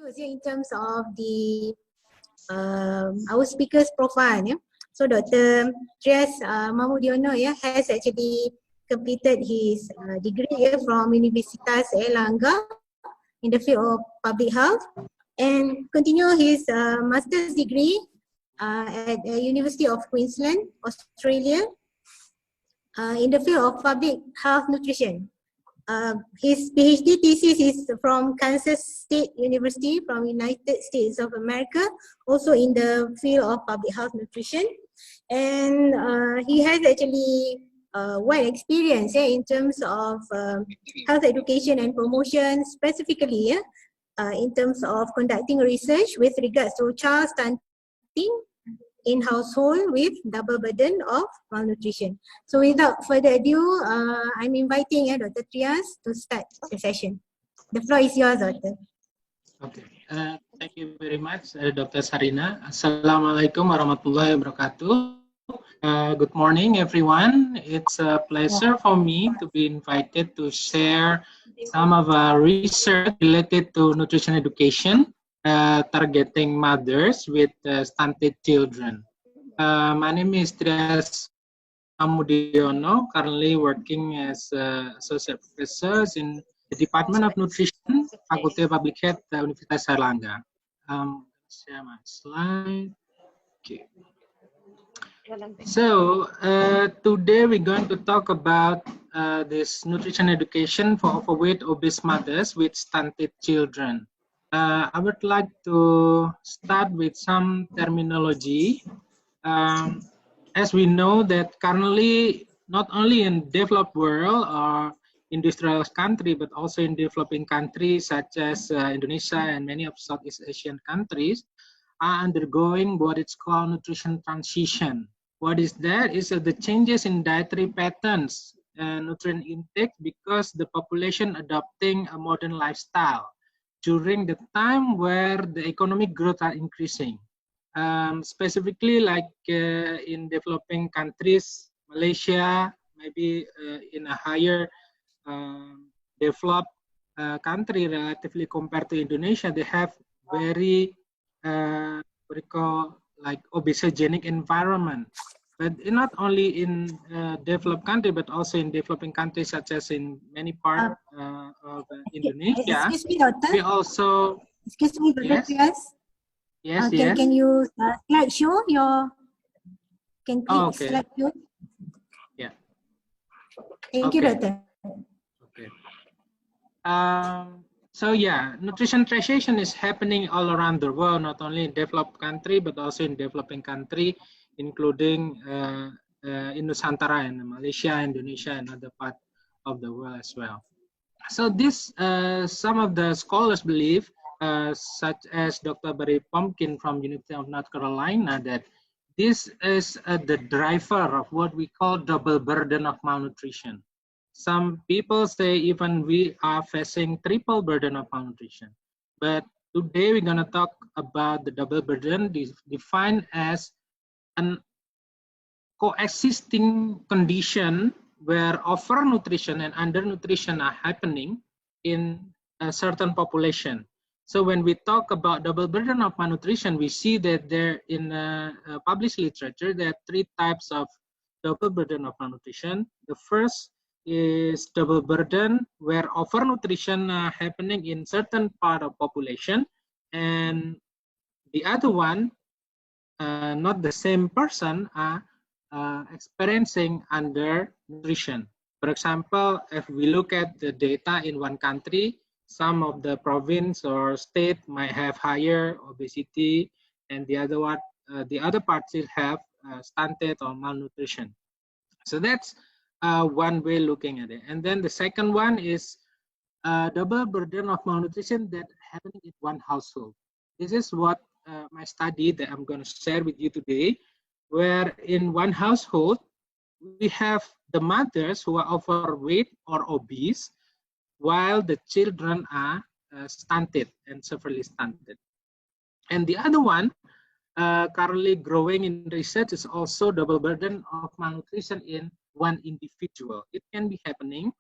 introduce in terms of the our speaker's profile. Yeah? So Dr. Trias Mahmudiono has actually completed his degree from Universitas Airlangga in the field of public health and continue his master's degree at the University of Queensland, Australia, in the field of public health nutrition. His PhD thesis is from Kansas State University from United States of America, also in the field of public health nutrition. And he has actually wide experience in terms of health education and promotion, specifically in terms of conducting research with regards to child stunting in household with double burden of malnutrition. So without further ado, I'm inviting Dr. Trias to start the session. The floor is yours, Doctor. Okay, thank you very much, Dr. Sarina. Assalamualaikum warahmatullahi wabarakatuh. Good morning, everyone. It's a pleasure for me to be invited to share some of our research related to nutrition education, targeting mothers with stunted children. My name is Trias Mahmudiono, currently working as associate professor in the Department of Nutrition, Faculty of Public Health, Universitas Airlangga. Share my slide. Okay. So today we're going to talk about this nutrition education for overweight, obese mothers with stunted children. I would like to start with some terminology. As we know that currently, not only in developed world or industrialized country, but also in developing countries such as Indonesia and many of Southeast Asian countries are undergoing what it's called nutrition transition. What is that? Is the changes in dietary patterns and nutrient intake because the population adopting a modern lifestyle during the time where the economic growth are increasing. Specifically like in developing countries, Malaysia, maybe in a higher developed country relatively compared to Indonesia, they have very what we call like obesogenic environment. But not only in developed country, but also in developing countries such as in many parts of Indonesia. Excuse me, Doctor. We also. Excuse me, Dr. Trias. Yes, Can you slide show your? Can click slide show? Yeah. Thank you, Doctor. Okay. So yeah, nutrition transition is happening all around the world, not only in developed country, but also in developing country, including in Nusantara and Malaysia, Indonesia, and other parts of the world as well. So this, some of the scholars believe, such as Dr. Barry Pumpkin from University of North Carolina, that this is the driver of what we call double burden of malnutrition. Some people say even we are facing triple burden of malnutrition. But today we're going to talk about the double burden defined as an coexisting condition where overnutrition and undernutrition are happening in a certain population. So when we talk about double burden of malnutrition, we see that there in published literature, there are three types of double burden of malnutrition. The first is double burden where overnutrition happening in certain part of population, and the other one, not the same person, are experiencing undernutrition. For example, if we look at the data in one country, some of the province or state might have higher obesity, and the other one, the other parts will have stunted or malnutrition. So that's one way looking at it. And then the second one is double burden of malnutrition that happening in one household. This is what my study that I'm going to share with you today, where in one household, we have the mothers who are overweight or obese, while the children are stunted and severely stunted. And the other one, currently growing in research, is also double burden of malnutrition in one individual. It can be happening.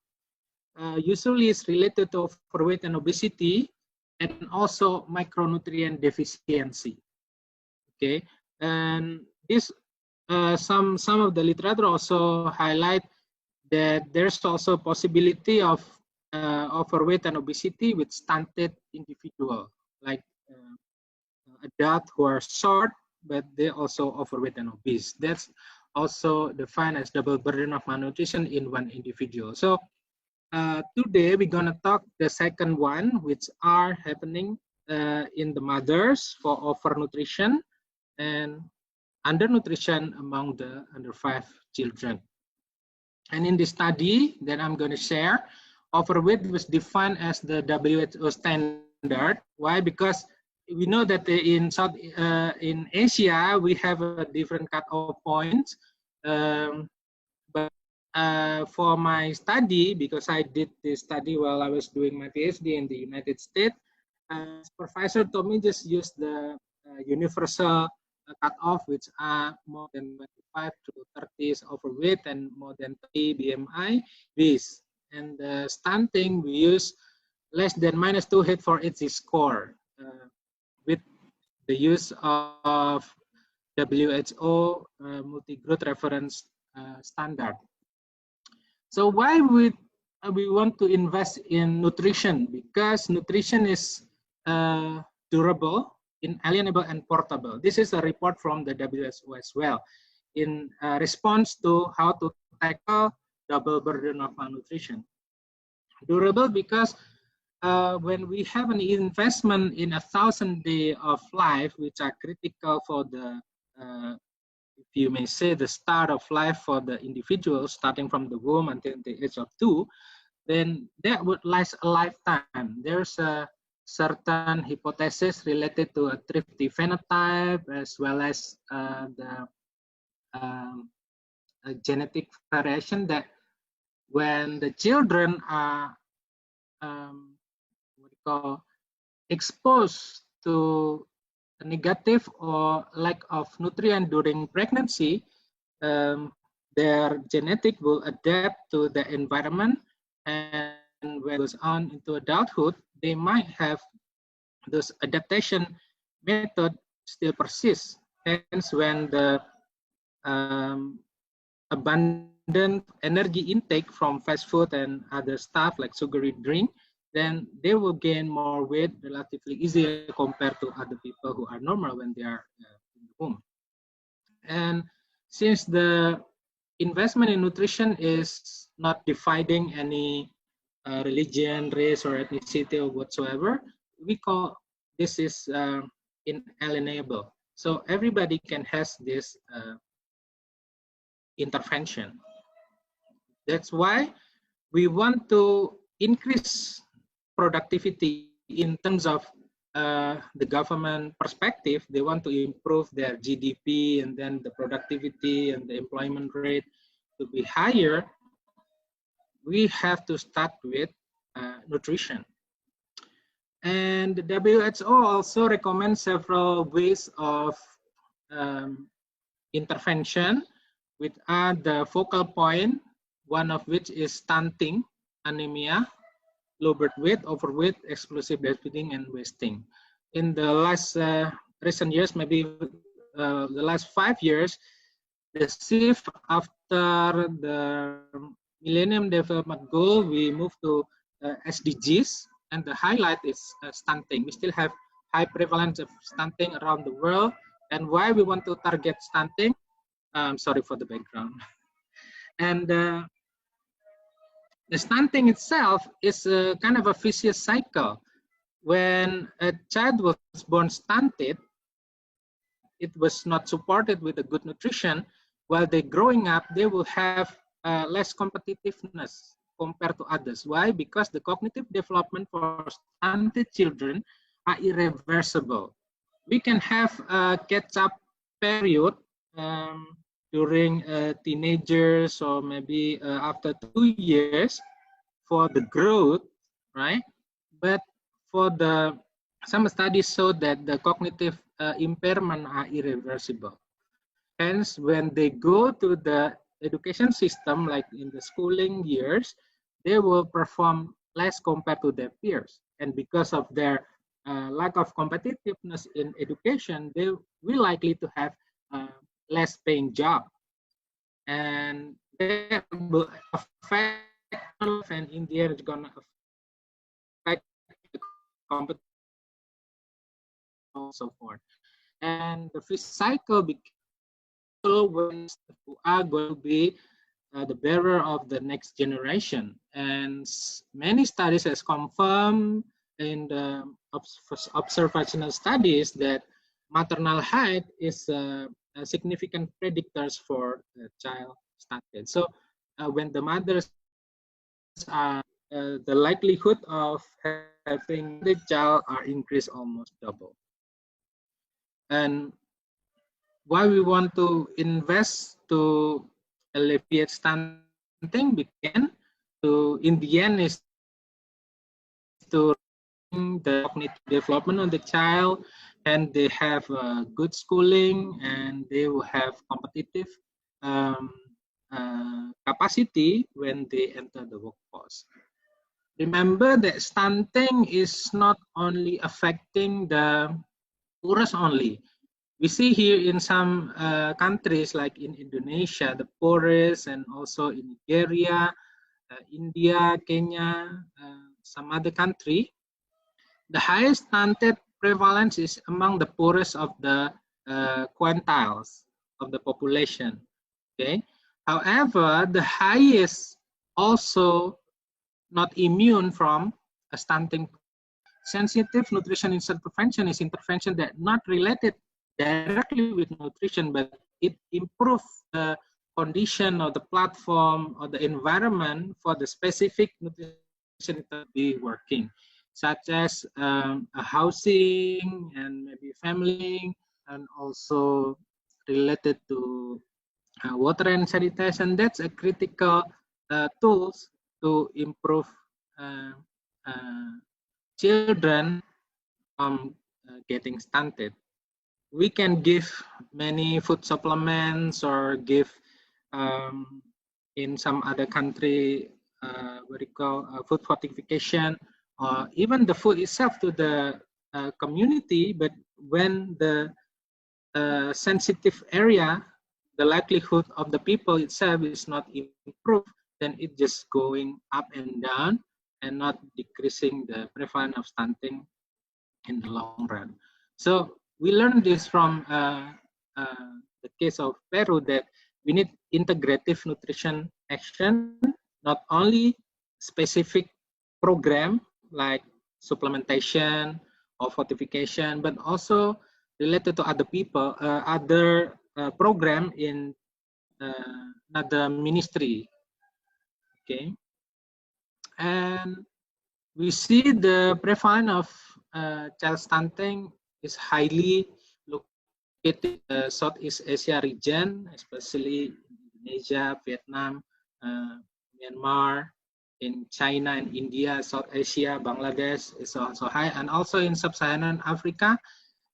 Usually it's related to overweight and obesity, and also micronutrient deficiency. Okay, and this some of the literature also highlight that there's also a possibility of overweight and obesity with stunted individual, like adults who are short, but they also overweight and obese. That's also defined as double burden of malnutrition in one individual. So today we're gonna talk the second one, which are happening in the mothers for overnutrition and undernutrition among the under 5 children. And in this study that I'm going to share, overweight was defined as the WHO standard. Why? Because we know that in Asia we have a different cutoff points. But for my study, because I did this study while I was doing my PhD in the United States, supervisor told me just use the universal cutoff, which are more than 25 to 30 is overweight and more than 30 BMI, obese. And the stunting, we use less than -2 hit for each score with the use of WHO multi-growth reference standard. So why would we want to invest in nutrition? Because nutrition is durable, inalienable, and portable. This is a report from the WHO as well in response to how to tackle double burden of malnutrition. Durable because when we have an investment in 1,000 days of life, which are critical for the if you may say, the start of life for the individual, starting from the womb until the age of 2, then that would last a lifetime. There's a certain hypothesis related to a thrifty phenotype, as well as the genetic variation, that when the children are what we call exposed to negative or lack of nutrient during pregnancy, their genetic will adapt to the environment, and when it goes on into adulthood, they might have those adaptation method still persist. Hence, when the abundant energy intake from fast food and other stuff like sugary drink, then they will gain more weight relatively easier compared to other people who are normal when they are in the womb. And since the investment in nutrition is not dividing any religion, race, or ethnicity or whatsoever, we call this is inalienable. So everybody can has this intervention. That's why we want to increase productivity in terms of the government perspective. They want to improve their GDP and then the productivity and the employment rate to be higher. We have to start with nutrition. And the WHO also recommends several ways of intervention, which are the focal point, one of which is stunting, anemia, low birth weight, overweight, explosive breastfeeding, and wasting. In the last recent years, maybe the last 5 years, the shift after the Millennium Development Goal, we moved to SDGs, and the highlight is stunting. We still have high prevalence of stunting around the world, and why we want to target stunting? Sorry for the background. And the stunting itself is a kind of a vicious cycle. When a child was born stunted, it was not supported with a good nutrition. While they're growing up, they will have less competitiveness compared to others. Why? Because the cognitive development for stunted children are irreversible. We can have a catch-up period during teenagers, or maybe after 2 years for the growth, right? But for the some studies show that the cognitive impairment are irreversible. Hence, when they go to the education system, like in the schooling years, they will perform less compared to their peers. And because of their lack of competitiveness in education, they will likely to have less paying job, and that will affect life, and in the end it's gonna affect the competition and so forth. And the cycle begins when who are going to be the bearer of the next generation. And many studies has confirmed in the observational studies that maternal height is a significant predictors for child stunted. So when the mothers are, the likelihood of having the child are increased almost double. And why we want to invest to alleviate stunting begin to, in the end, is to the cognitive development of the child, and they have good schooling, and they will have competitive capacity when they enter the workforce. Remember that stunting is not only affecting the poorest only. We see here in some countries like in Indonesia, the poorest, and also in Nigeria, India, Kenya, some other country, the highest stunted prevalence is among the poorest of the quintiles of the population. Okay. However, the highest also not immune from a stunting. Sensitive nutrition intervention is intervention that not related directly with nutrition, but it improves the condition of the platform or the environment for the specific nutrition to be working, such as a housing and maybe family, and also related to water and sanitation. That's a critical tools to improve children from getting stunted. We can give many food supplements or give in some other country what we call food fortification, or even the food itself to the community. But when the sensitive area, the likelihood of the people itself is not improved, then it just going up and down and not decreasing the prevalence of stunting in the long run. So we learned this from the case of Peru, that we need integrative nutrition action, not only specific program like supplementation or fortification, but also related to other people, other program in another ministry. Okay, and we see the prevalence of child stunting is highly located in the Southeast Asia region, especially Indonesia, Vietnam, Myanmar, in China and India, South Asia, Bangladesh is also high, and also in sub-Saharan Africa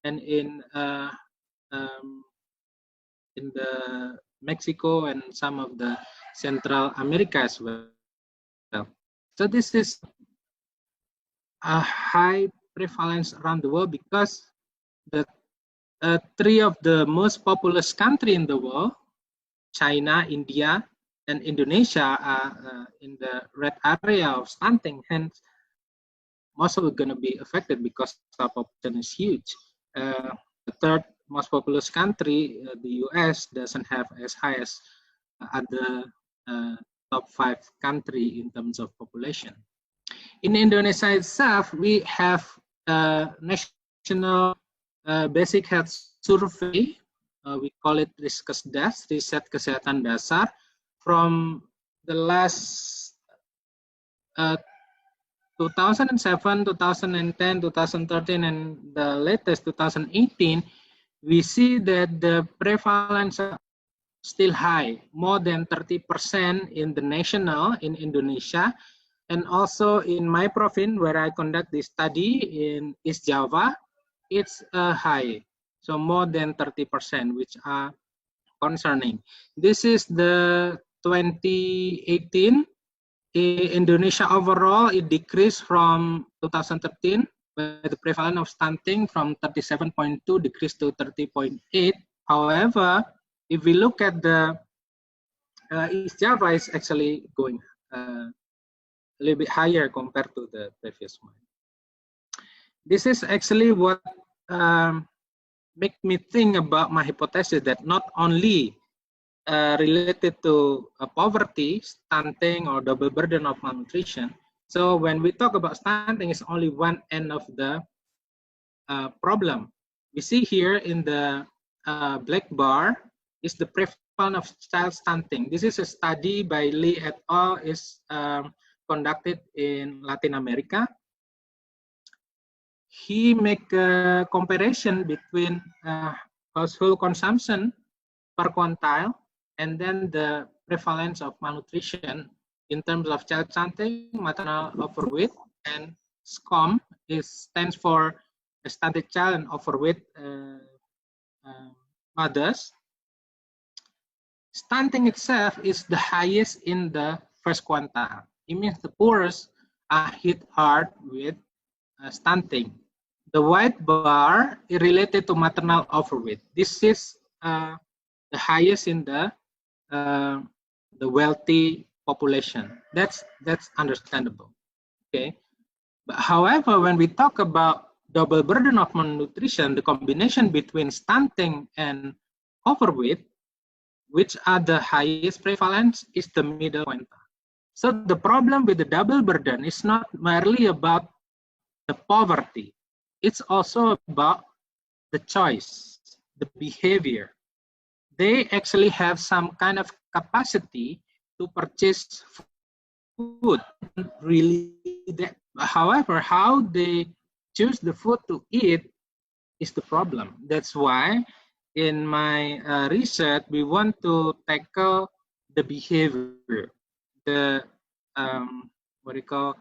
and in the Mexico and some of the Central America as well. So this is a high prevalence around the world because the three of the most populous country in the world, China, India, and Indonesia, are in the red area of stunting. Hence, most of it going to be affected because our population is huge. The third most populous country, the US, doesn't have as high as other top 5 country in terms of population. In Indonesia itself, we have a national basic health survey. We call it Riskesdas, Riset Kesehatan Dasar, from the last 2007, 2010, 2013, and the latest 2018, we see that the prevalence is still high, more than 30% in the national in Indonesia, and also in my province where I conduct this study in East Java, it's high, so more than 30%, which are concerning. This is the 2018. In Indonesia overall, it decreased from 2013 where the prevalence of stunting from 37.2 decreased to 30.8. However, if we look at the East Java is actually going a little bit higher compared to the previous one. This is actually what make me think about my hypothesis that not only related to poverty, stunting, or double burden of malnutrition. So when we talk about stunting, it's only one end of the problem. We see here in the black bar is the prevalence of child stunting. This is a study by Lee et al. Is conducted in Latin America. He make a comparison between household consumption per quintile and then the prevalence of malnutrition in terms of child stunting, maternal overweight, and SCOM stands for stunted child and overweight mothers. Stunting itself is the highest in the first quintile. It means the poorest are hit hard with stunting. The white bar is related to maternal overweight. This is the highest in the wealthy population. That's understandable. Okay, but however, when we talk about double burden of malnutrition, the combination between stunting and overweight, which are the highest prevalence, is the middle quintile. So the problem with the double burden is not merely about the poverty. It's also about the choice, the behavior. They actually have some kind of capacity to purchase food. Really, however, how they choose the food to eat is the problem. That's why in my research, we want to tackle the behavior, the what do you call,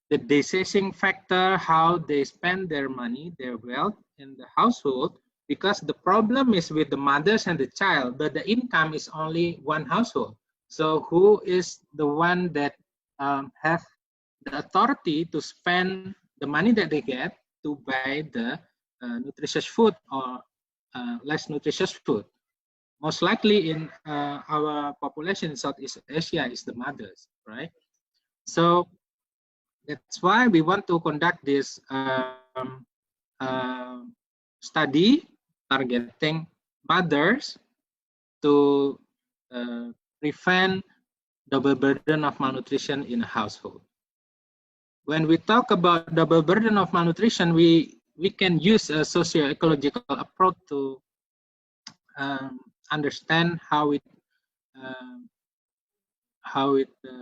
the deciding factor, how they spend their money, their wealth in the household, because the problem is with the mothers and the child, but the income is only one household. So who is the one that have the authority to spend the money that they get to buy the nutritious food or less nutritious food? Most likely in our population in Southeast Asia is the mothers, right? So that's why we want to conduct this study targeting mothers to prevent double burden of malnutrition in a household. When we talk about double burden of malnutrition, we can use a socio-ecological approach to understand how it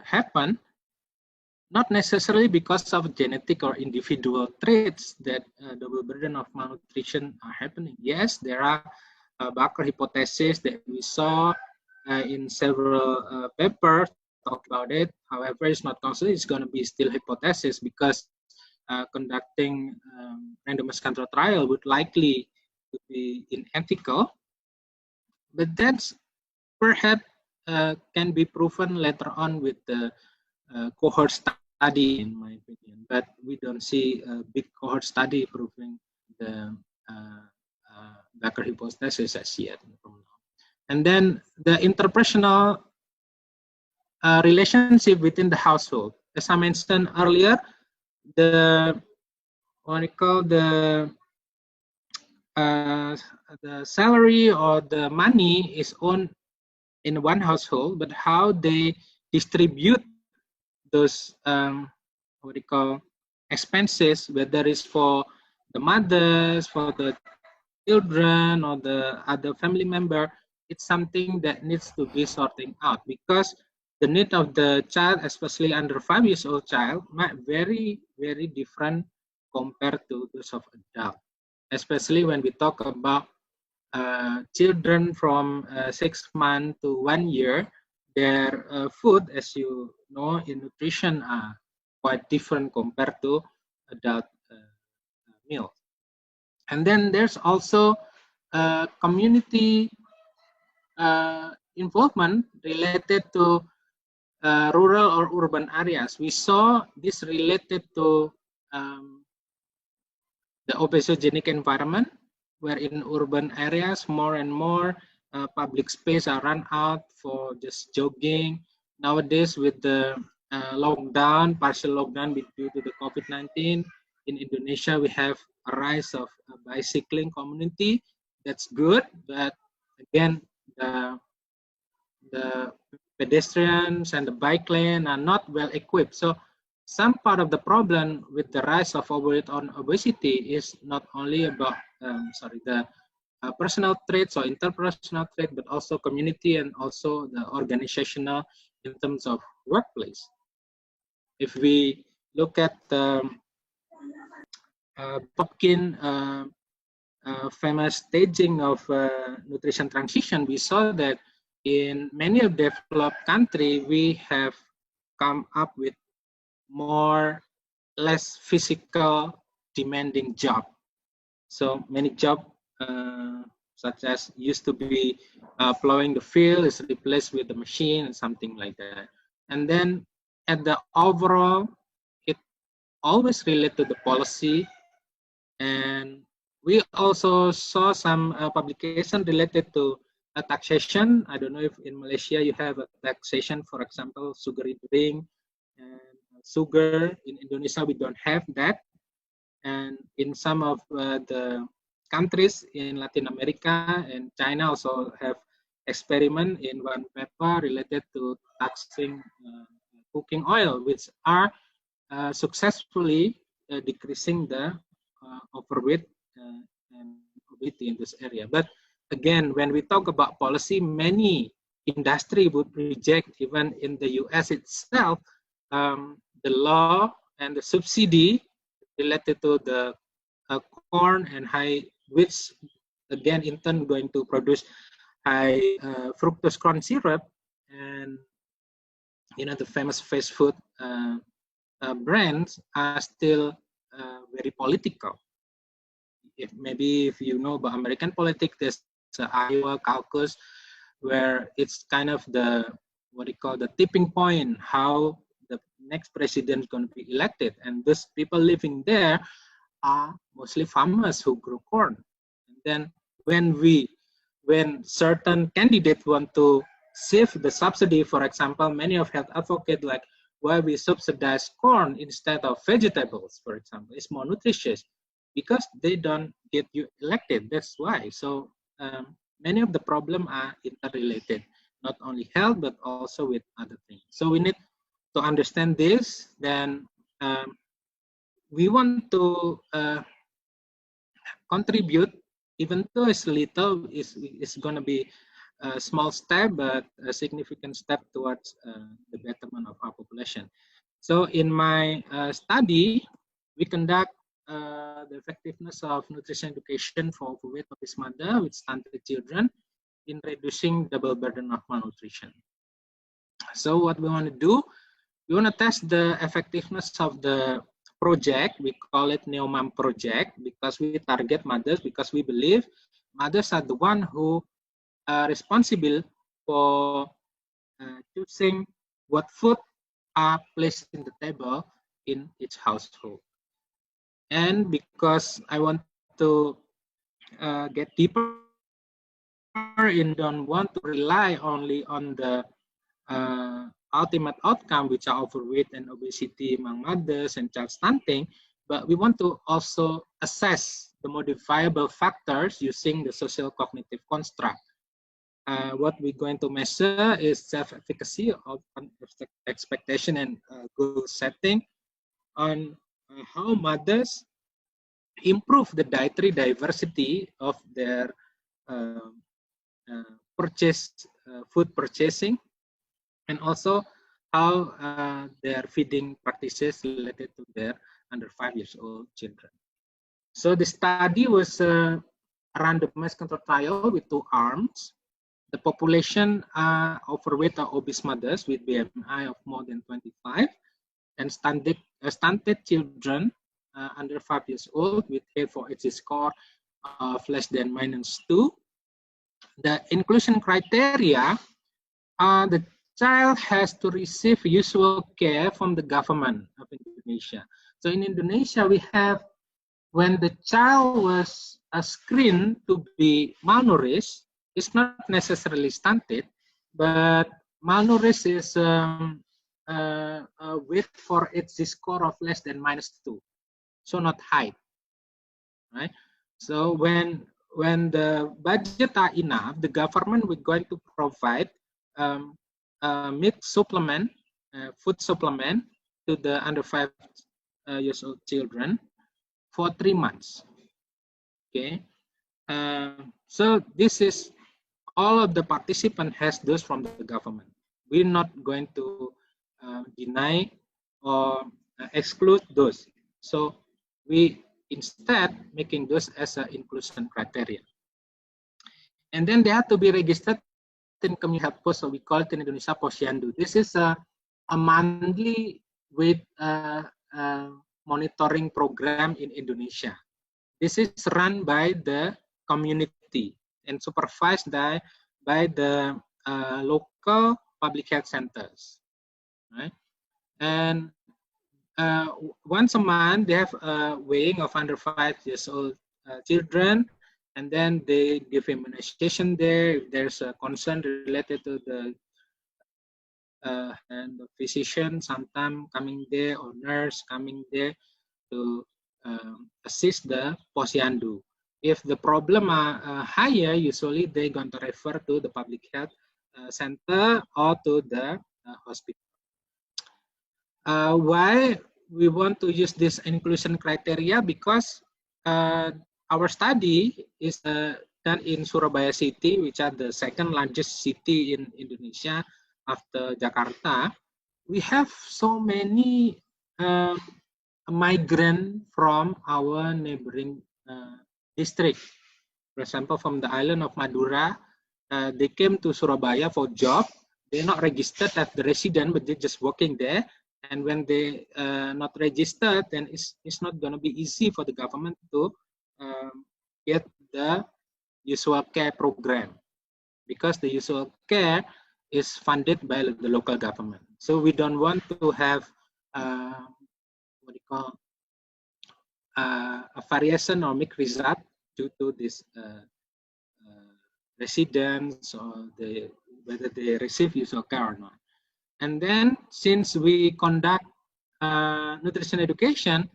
happened. Not necessarily because of genetic or individual traits that double burden of malnutrition are happening. Yes, there are background hypotheses that we saw in several papers talk about it. However, it's not considered. It's going to be still hypothesis because conducting randomized control trial would likely be unethical. But that's perhaps can be proven later on with the cohort study, in my opinion. But we don't see a big cohort study proving the background hypothesis as yet. And then the interpersonal relationship within the household. As I mentioned earlier, the what we call the salary or the money is owned in one household, but how they distribute those what we call expenses, whether it's for the mothers, for the children, or the other family member, it's something that needs to be sorting out, because the need of the child, especially under 5 years old child, might very different compared to those of adult. Especially when we talk about children from 6 months to 1 year, their food, as you know, in nutrition are quite different compared to adult meals. And then there's also community involvement related to rural or urban areas. We saw this related to the obesogenic environment, where in urban areas more and more public space are run out for just jogging. Nowadays, with the lockdown, partial lockdown due to the COVID-19, in Indonesia we have a rise of a bicycling community. That's good, but again, the pedestrians and the bike lane are not well equipped. So some part of the problem with the rise of overweight or obesity is not only about the personal traits or interpersonal traits, but also community and also the organizational in terms of workplace. If we look at the Popkin famous staging of nutrition transition, we saw that in many of developed countries, we have come up with less physical demanding job. So many jobs such as used to be plowing the field is replaced with the machine and something like that. And then at the overall, it always related to the policy. And we also saw some publication related to taxation. I don't know if in Malaysia you have a taxation, for example, sugary drink and sugar. In Indonesia, we don't have that. And in some of the countries in Latin America and China also have experiment in one paper related to taxing cooking oil, which are successfully decreasing the overweight and obesity in this area. But again, when we talk about policy, many industry would reject, even in the US itself, the law and the subsidy related to the corn and high, which again in turn going to produce high fructose corn syrup, and the famous fast food brands are still very political. If you know about American politics, there's the Iowa caucus where it's kind of the the tipping point, how the next president is going to be elected, and those people living there are mostly farmers who grow corn. And then when certain candidates want to save the subsidy, for example, many of health advocates like, why we subsidize corn instead of vegetables, for example, it's more nutritious, because they don't get you elected. That's why. So many of the problems are interrelated, not only health, but also with other things. So we need to understand this. Then we want to contribute, even though it's little, it's going to be a small step, but a significant step towards the betterment of our population. So in my study, we conduct the effectiveness of nutrition education for overweight obese mother with stunted children in reducing double burden of malnutrition. So what we want to do, we want to test the effectiveness of the project. We call it NeoMom project because we target mothers, because we believe mothers are the one who are responsible for choosing what food are placed in the table in each household. And because I want to get deeper and don't want to rely only on the ultimate outcome, which are overweight and obesity among mothers and child stunting, but we want to also assess the modifiable factors using the social cognitive construct. What we're going to measure is self-efficacy of expectation and goal setting on how mothers improve the dietary diversity of their food purchasing, and also how their feeding practices related to their under 5 years old children. So the study was a randomized control trial with 2 arms. The population are overweight or obese mothers with BMI of more than 25, and stunted children under 5 years old with A4H score of less than -2. The inclusion criteria are the child has to receive usual care from the government of Indonesia. So in Indonesia, we have when the child was screened to be malnourished, it's not necessarily stunted, but malnourished is with for its score of less than -2, so not high, right? So when the budget are enough, the government will going to provide meat supplement, food supplement to the under 5 years old children for 3 months. Okay, so this is all of the participant has those from the government. We're not going to deny or exclude those. So we instead making those as an inclusion criteria. And then they have to be registered in community health post, so we call it in Indonesia Posyandu. This is a monthly with monitoring program in Indonesia. This is run by the community and supervised by the local public health centers, right? And once a month, they have a weighing of under 5 years old children, and then they give immunization there. If there's a concern related to the and the physician sometimes coming there or nurse coming there to assist the posyandu. If the problem are higher, usually they're going to refer to the public health center or to the hospital. Why we want to use this inclusion criteria? Because our study is done in Surabaya city, which are the second largest city in Indonesia after Jakarta. We have so many migrant from our neighboring district. For example, from the island of Madura, they came to Surabaya for job. They're not registered as the resident, but they're just working there. And when they not registered, then it's not going to be easy for the government to get the usual care program, because the usual care is funded by the local government. So we don't want to have what you call a variation or mixed result due to this residents or whether they receive usual care or not. And then since we conduct nutrition education,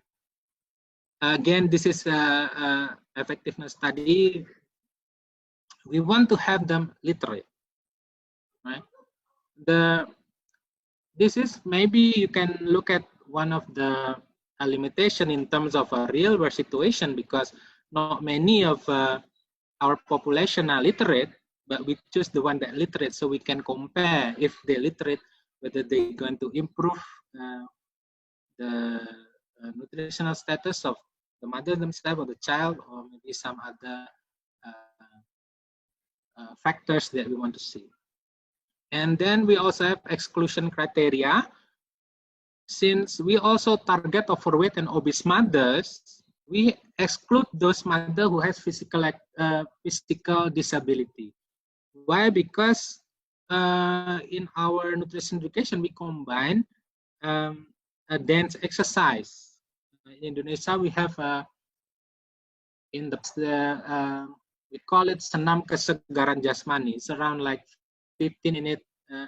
again, this is a effectiveness study. We want to have them literate, right? This is maybe you can look at one of the limitation in terms of a real world situation, because not many of our population are literate, but we choose the one that literate so we can compare if they're literate, whether they're going to improve the nutritional status of the mother themselves or the child, or maybe some other factors that we want to see. And then we also have exclusion criteria. Since we also target overweight and obese mothers, we exclude those mothers who has physical disability. Why? Because in our nutrition education, we combine a dance exercise. In Indonesia, we have in the we call it senam kesegaran jasmani. It's around like 15-minute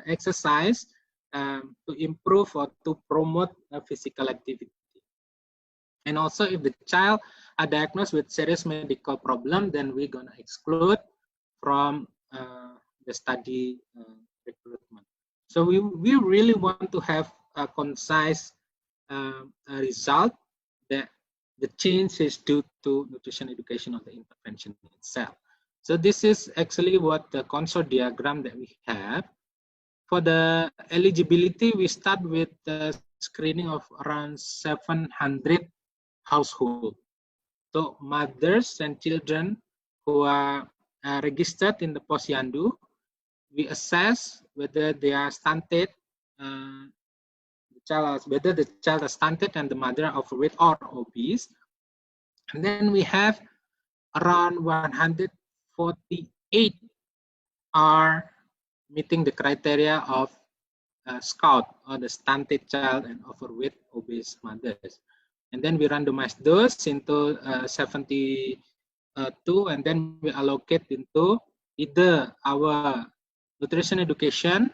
exercise to improve or to promote physical activity. And also, if the child are diagnosed with serious medical problem, then we're gonna exclude from the study recruitment. So we really want to have a concise result that the change is due to nutrition education or the intervention itself. So this is actually what the consort diagram that we have. For the eligibility, we start with the screening of around 700 households. So mothers and children who are registered in the posyandu, we assess whether they are stunted, whether the child is stunted and the mother overweight or obese. And then we have around 148 are meeting the criteria of SCOUT, or the stunted child and overweight obese mothers. And then we randomize those into 72, and then we allocate into either our nutrition education,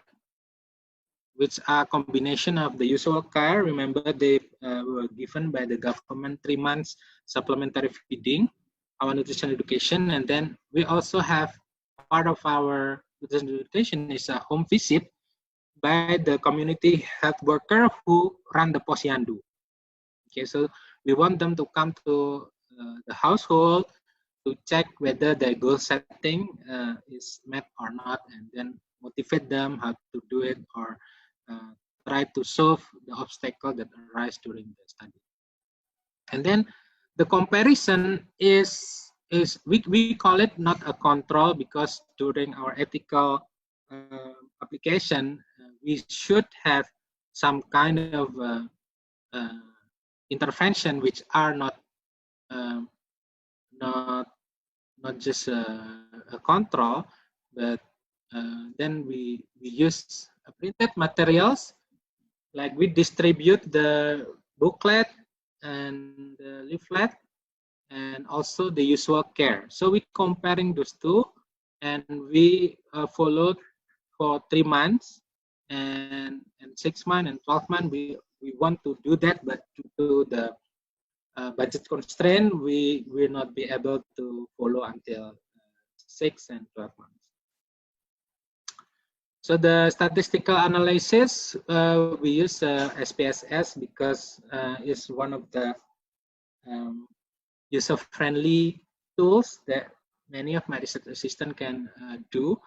which are combination of the usual care. Remember, they were given by the government 3 months supplementary feeding, our nutrition education, and then we also have part of our nutrition education is a home visit by the community health worker who run the posyandu. Okay, so we want them to come to the household to check whether their goal setting is met or not, and then motivate them how to do it, or try to solve the obstacle that arise during the study. And then the comparison is we call it not a control, because during our ethical application we should have some kind of intervention which are not just a control, but then we use printed materials, like we distribute the booklet and the leaflet and also the usual care. So we comparing those two, and we followed for 3 months and 6 months and 12 months. We want to do that, but due to the budget constraint, we will not be able to follow until 6 and 12 months. So the statistical analysis, we use SPSS because it's one of the user-friendly tools that many of my research assistants can do.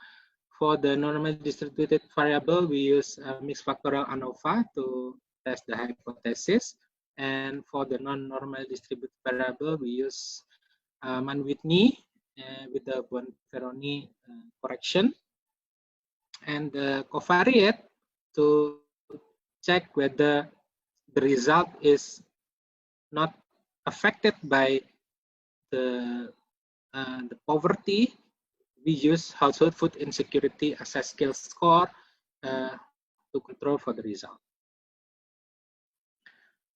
For the normally distributed variable, we use mixed factorial ANOVA to test the hypothesis. And for the non-normal distributed variable, we use Mann-Whitney with the Bonferroni correction, and the covariate to check whether the result is not affected by the poverty. We use household food insecurity as a scale score to control for the result.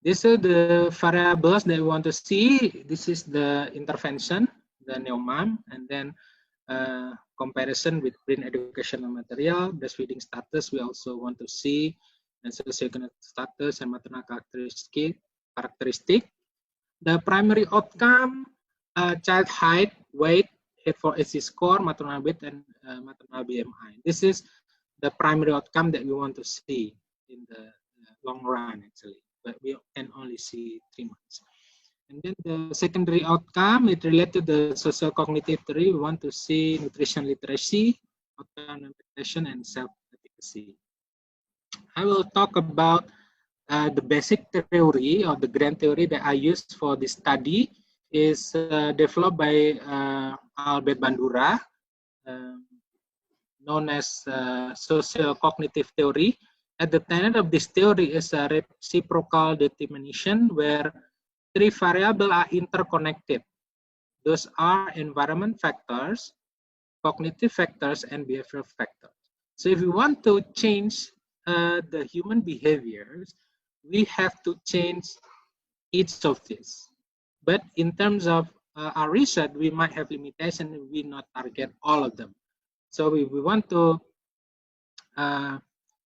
These are the variables that we want to see. This is the intervention, the NEOMAM, and then comparison with print educational material, breastfeeding status. We also want to see and socioeconomic status and maternal characteristic. The primary outcome, child height, weight, H4AC score, maternal weight, and maternal BMI. This is the primary outcome that we want to see in the long run, actually, but we can only see 3 months. And then the secondary outcome, it related to the social cognitive theory. We want to see nutrition literacy, autonomous nutrition, and self-efficacy. I will talk about the basic theory, or the grand theory that I used for this study is developed by Albert Bandura, known as social cognitive theory. At the tenet of this theory is a reciprocal determination where 3 variables are interconnected. Those are environment factors, cognitive factors, and behavioral factors. So if we want to change the human behaviors, we have to change each of these. But in terms of our research, we might have limitations if we not target all of them. So we want to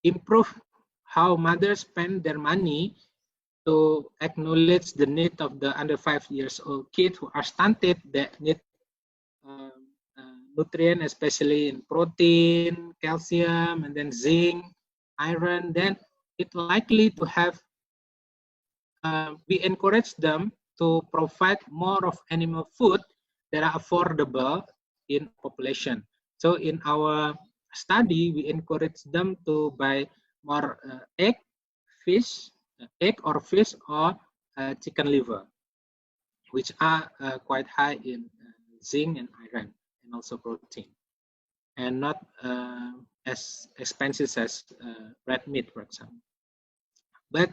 improve how mothers spend their money to acknowledge the need of the under 5 years old kids who are stunted, that need nutrient, especially in protein, calcium, and then zinc, iron. Then it's likely to have, we encourage them to provide more of animal food that are affordable in population. So in our study, we encourage them to buy more egg or fish or chicken liver, which are quite high in zinc and iron, and also protein, and not as expensive as red meat, for example. But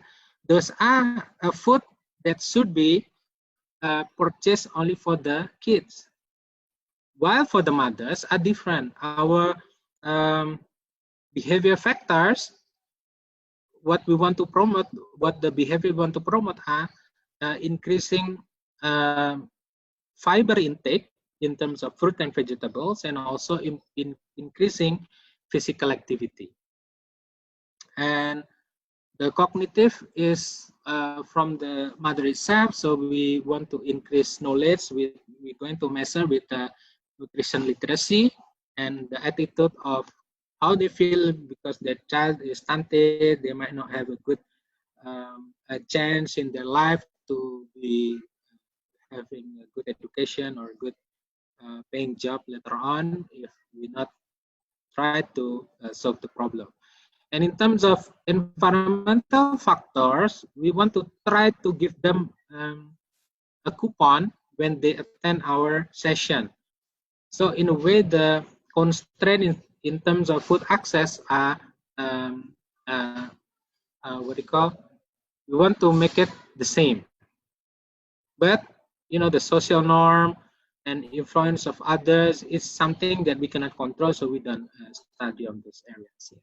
those are a food that should be purchased only for the kids, while for the mothers are different. Our behavior factors, what we want to promote, what the behavior we want to promote are increasing fiber intake in terms of fruit and vegetables, and also in increasing physical activity. And the cognitive is from the mother itself, so we want to increase knowledge. We're going to measure with the nutrition literacy and the attitude of how they feel, because their child is stunted, they might not have a good a chance in their life to be having a good education or a good paying job later on if we not try to solve the problem. And in terms of environmental factors, we want to try to give them a coupon when they attend our session. So in a way, the constraint in terms of food access are what do you call? We want to make it the same. But you know, the social norm and influence of others is something that we cannot control, so we don't study on these areas here.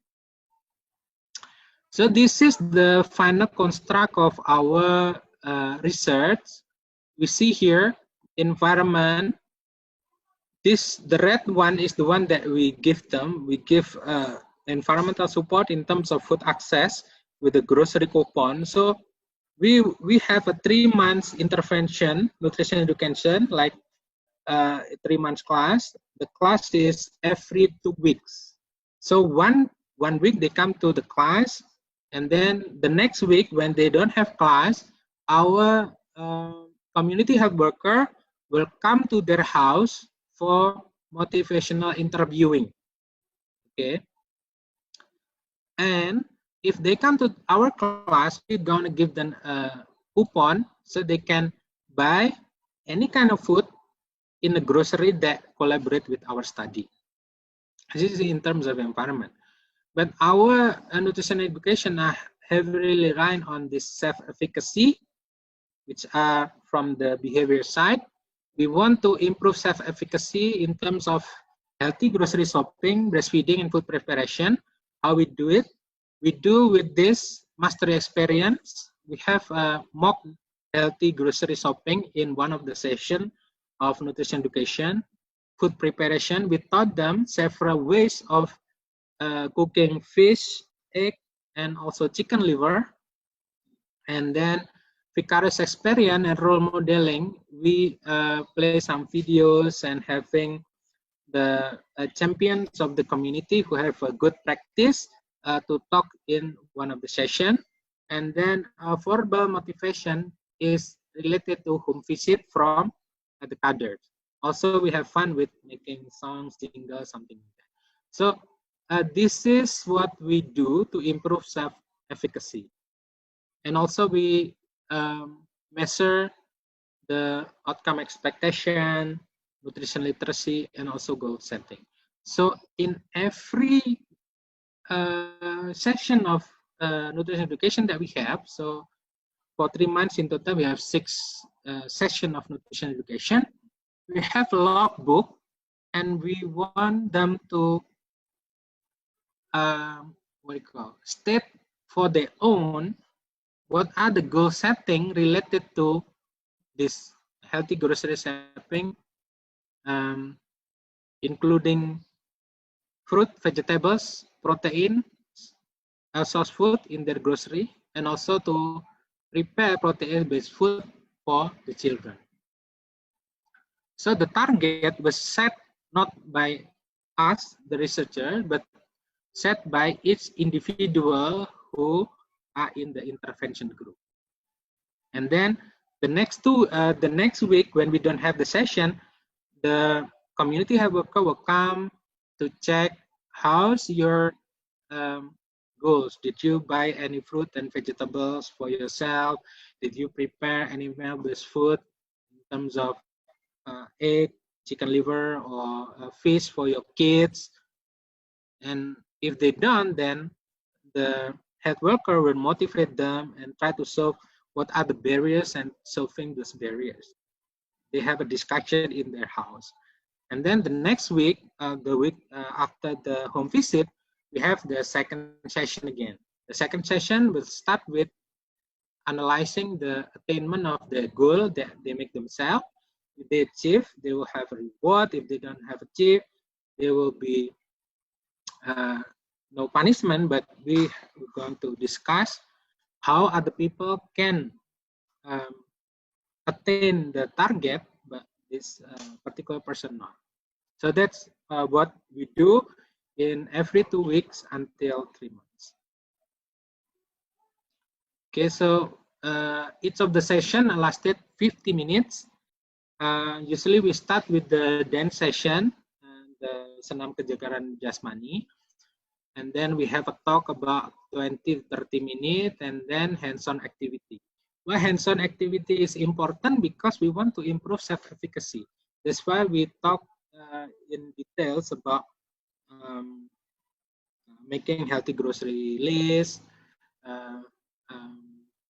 So this is the final construct of our research. We see here environment. The red one is the one that we give them. We give environmental support in terms of food access with the grocery coupon. So we have a 3 months intervention, nutrition education, like 3 months class. The class is every 2 weeks. So one week they come to the class, and then the next week when they don't have class, our community health worker will come to their house for motivational interviewing. Okay. And if they come to our class, we're going to give them a coupon so they can buy any kind of food in a grocery that collaborate with our study. This is in terms of environment. But our nutrition education are heavily relying on this self-efficacy, which are from the behavior side. We want to improve self-efficacy in terms of healthy grocery shopping, breastfeeding, and food preparation. How we do it? We do with this mastery experience. We have a mock healthy grocery shopping in one of the sessions of nutrition education. Food preparation, we taught them several ways of cooking fish, egg, and also chicken liver. And then vicarious experience and role modeling, we play some videos and having the champions of the community who have a good practice to talk in one of the session. And then verbal motivation is related to home visit from the cadres. Also, we have fun with making songs, jingles, something like that. So this is what we do to improve self-efficacy. And also we measure the outcome expectation, nutrition literacy, and also goal setting. So in every session of nutrition education that we have, so for 3 months in total, we have 6 sessions of nutrition education. We have a logbook, and we want them to state for their own what are the goal setting related to this healthy grocery shopping, including fruit, vegetables, protein, source food in their grocery, and also to prepare protein-based food for the children. So the target was set not by us, the researcher, but set by each individual who are in the intervention group. And then the next week when we don't have the session, the community health worker will come to check how's your goals. Did you buy any fruit and vegetables for yourself? Did you prepare any meal-based food in terms of egg, chicken liver, or fish for your kids? And if they don't, then the health worker will motivate them and try to solve what are the barriers and solving those barriers. They have a discussion in their house. And then the next week, the week after the home visit, we have the second session again. The second session will start with analyzing the attainment of the goal that they make themselves. If they achieve, they will have a reward. If they don't have achieved, there will be no punishment, but we're going to discuss how other people can attain the target, but this particular person not. So that's what we do in every 2 weeks until 3 months. Okay, so each of the session lasted 50 minutes. Usually we start with the dance session, the senam kejegaran jasmani, and then we have a talk about 20-30 minutes, and then hands-on activity. Why hands-on activity is important? Because we want to improve self-efficacy. That's why we talk in details about making healthy grocery list,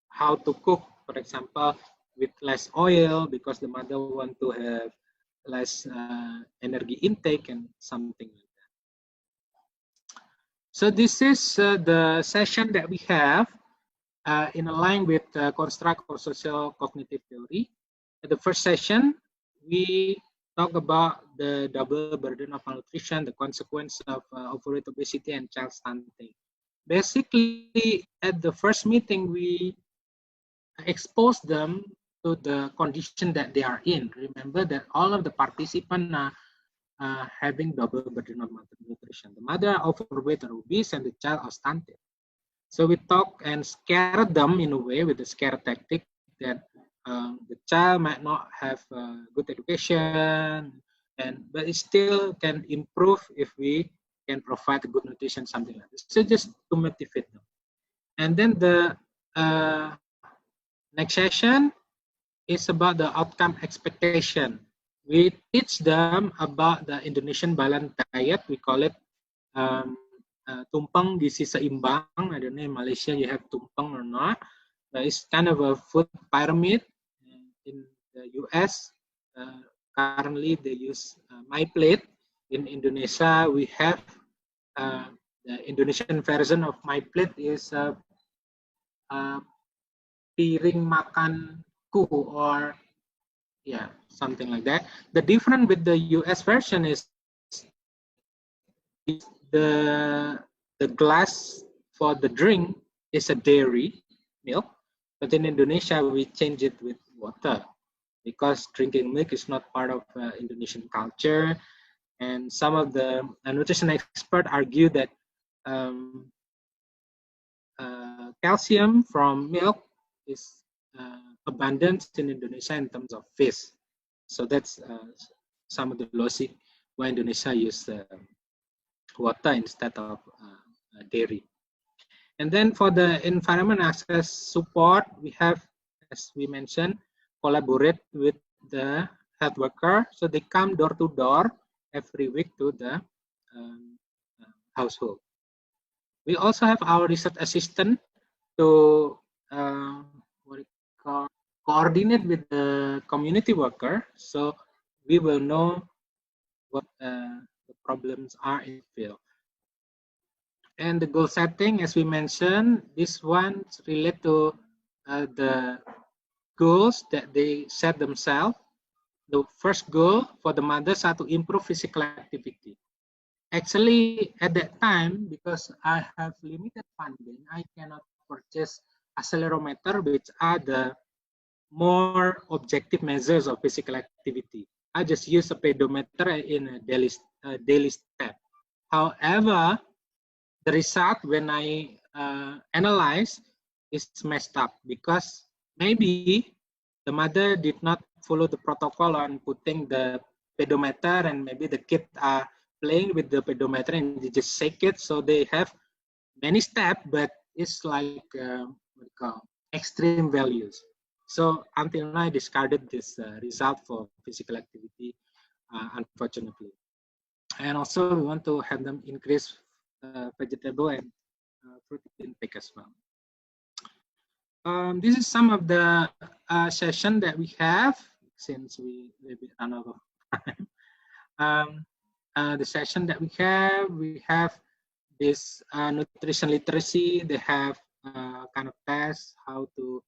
how to cook, for example, with less oil because the mother want to have less energy intake and something like that. So this is the session that we have in line with construct or social cognitive theory. At the first session, we talk about the double burden of malnutrition, the consequence of overweight, obesity, and child stunting. Basically, at the first meeting, we expose them to the condition that they are in. Remember that all of the participants are having double burden of malnutrition. The mother are overweight or obese, and the child are stunted. So we talk and scare them in a way with the scare tactic that the child might not have good education, but it still can improve if we can provide good nutrition, something like this. So just to motivate them. And then the next session is about the outcome expectation. We teach them about the Indonesian balanced diet. We call it tumpeng gizi seimbang. I don't know in Malaysia you have tumpeng or not. It's kind of a food pyramid. In the US, currently they use My Plate. In Indonesia, we have the Indonesian version of My Plate is piring makanku, or yeah, something like that. The difference with the US version is the glass for the drink is a dairy milk, but in Indonesia we change it with water because drinking milk is not part of Indonesian culture. And some of the nutrition experts argue that calcium from milk is abundant in Indonesia in terms of fish. So that's some of the logic why Indonesia use water instead of dairy. And then for the environment access support, we have, as we mentioned, collaborate with the health worker. So they come door to door every week to the household. We also have our research assistant to coordinate with the community worker, so we will know what the problems are in the field. And the goal setting, as we mentioned, this one's relate to the goals that they set themselves. The first goal for the mothers are to improve physical activity. Actually, at that time, because I have limited funding, I cannot purchase accelerometer, which are the more objective measures of physical activity. I just use a pedometer in a daily step. However, the result when I analyze is messed up because maybe the mother did not follow the protocol on putting the pedometer, and maybe the kids are playing with the pedometer and they just shake it, so they have many steps, but it's like what we call extreme values. So until now, I discarded this result for physical activity, unfortunately. And also, we want to have them increase vegetable and fruit intake as well. This is some of the session that we have, since we run out of time. The session that we have this nutrition literacy. They have kind of tests how to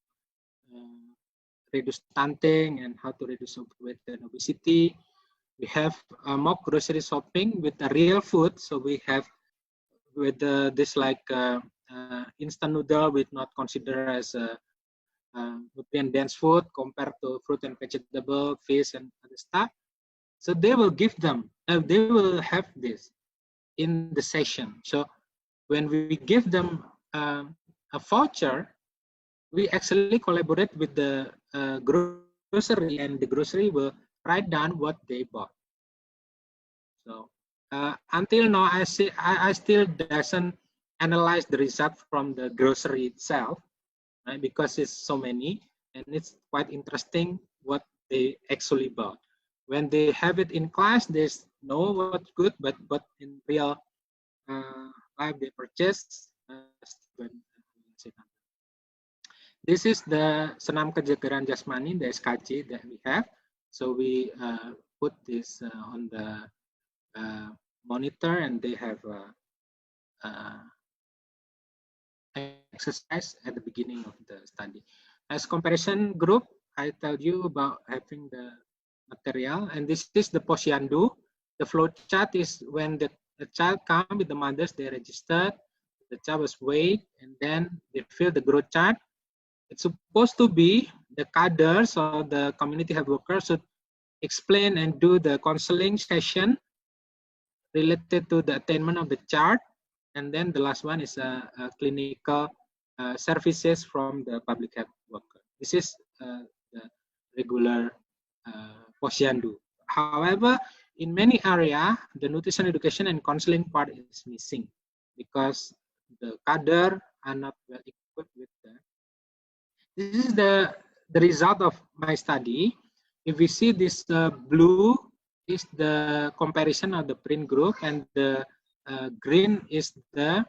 reduce stunting and how to reduce overweight and obesity. We have mock grocery shopping with the real food. So we have with this like instant noodle, with not considered as a nutrient dense food compared to fruit and vegetable, fish and other stuff. So they will give them, they will have this in the session. So when we give them a voucher, we actually collaborate with the grocery, and the grocery will write down what they bought. So until now, I still doesn't analyze the result from the grocery itself, right? Because it's so many, and it's quite interesting what they actually bought. When they have it in class, they know what's good, but in real life they purchase. This is the Senam Kejegeran Jasmani, the SKJ that we have. So we put this on the monitor, and they have exercise at the beginning of the study. As comparison group, I tell you about having the material, and this is the Posyandu. The flow chart is when the child comes with the mothers, they registered, the child was weighed, and then they fill the growth chart. It's supposed to be the cadres or the community health workers should explain and do the counseling session related to the attainment of the chart. And then the last one is a clinical services from the public health worker. This is the regular Posyandu. However, in many areas, the nutrition education and counseling part is missing because the cadre are not well equipped with that. This is the result of my study. If we see this blue is the comparison of the print group, and the green is the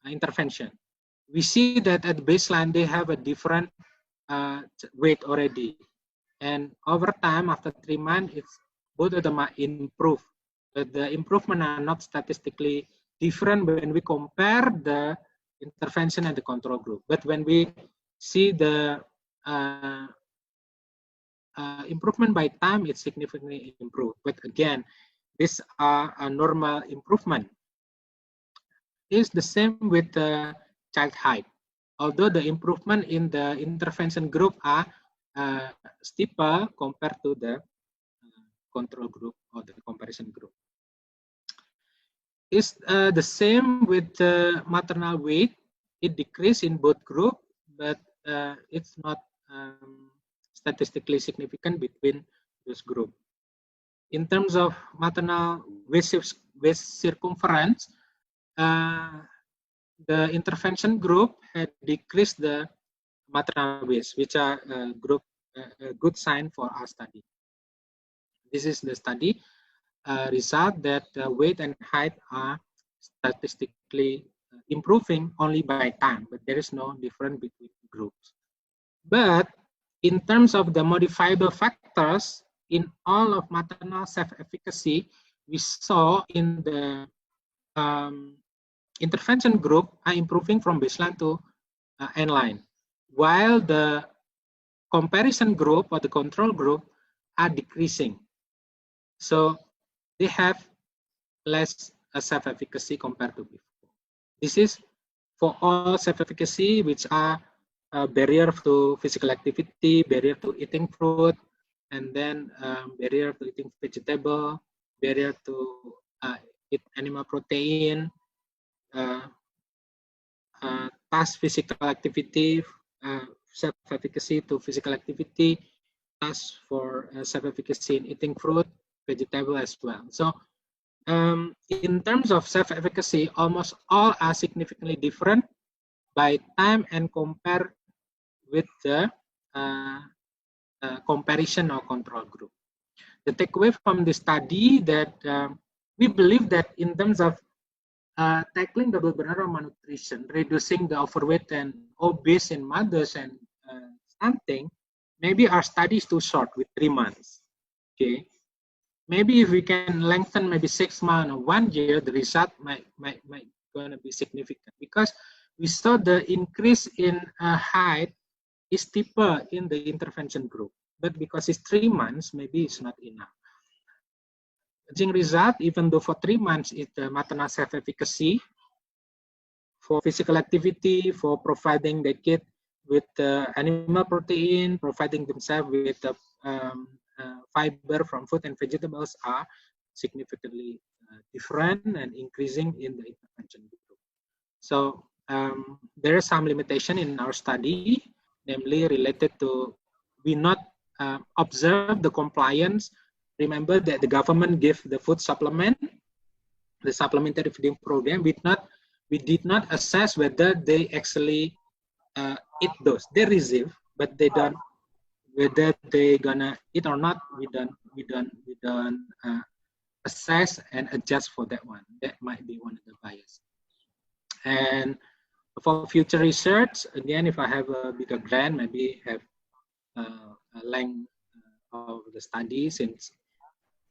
intervention. We see that at baseline they have a different weight already, and over time after 3 months, it's both of them are improved. But the improvement are not statistically different when we compare the intervention and the control group. But when we see the improvement by time, it's significantly improved. But again, these are a normal improvement. It's the same with the child height. Although the improvement in the intervention group are steeper compared to the control group or the comparison group. It's the same with the maternal weight. It decreased in both groups, but it's not statistically significant between those groups. In terms of maternal waist circumference, the intervention group had decreased the maternal waist, which are a good sign for our study. This is the study result that weight and height are statistically improving only by time, but there is no difference between groups. But in terms of the modifiable factors, in all of maternal self-efficacy, we saw in the intervention group are improving from baseline to end line, while the comparison group or the control group are decreasing. So they have less self-efficacy compared to before. This is for all self-efficacy, which are barrier to physical activity, barrier to eating fruit, and then barrier to eating vegetable, barrier to eat animal protein, task physical activity, self-efficacy to physical activity, task for self-efficacy in eating fruit, vegetable as well. So in terms of self-efficacy, almost all are significantly different by time and compare with the comparison or control group. The takeaway from the study that we believe that in terms of tackling double burden of malnutrition, reducing the overweight and obese in mothers and stunting, maybe our study is too short with 3 months. Okay, maybe if we can lengthen maybe 6 months or 1 year, the result might going to be significant, because we saw the increase in height is steeper in the intervention group, but because it's 3 months, maybe it's not enough. Jing result, even though for 3 months, the maternal self-efficacy for physical activity, for providing the kid with animal protein, providing themselves with fiber from food and vegetables are significantly different and increasing in the intervention group. So there is some limitation in our study, namely related to we not observe the compliance. Remember that the government gave the food supplement, the supplementary feeding program. We did not assess whether they actually eat those. They receive, but they don't. Whether they gonna eat or not, we don't assess and adjust for that one. That might be one of the bias. And for future research, again, if I have a bigger grant, maybe have a length of the study, since